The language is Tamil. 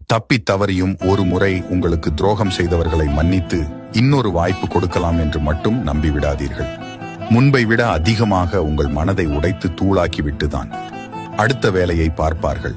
தப்பித் தவறியும் ஒரு முறை உங்களுக்கு துரோகம் செய்தவர்களை மன்னித்து இன்னொரு வாய்ப்பு கொடுக்கலாம் என்று மட்டும் நம்பிவிடாதீர்கள். முன்பை விட அதிகமாக உங்கள் மனதை உடைத்து தூளாக்கிவிட்டுதான் அடுத்த வேலையை பார்ப்பார்கள்.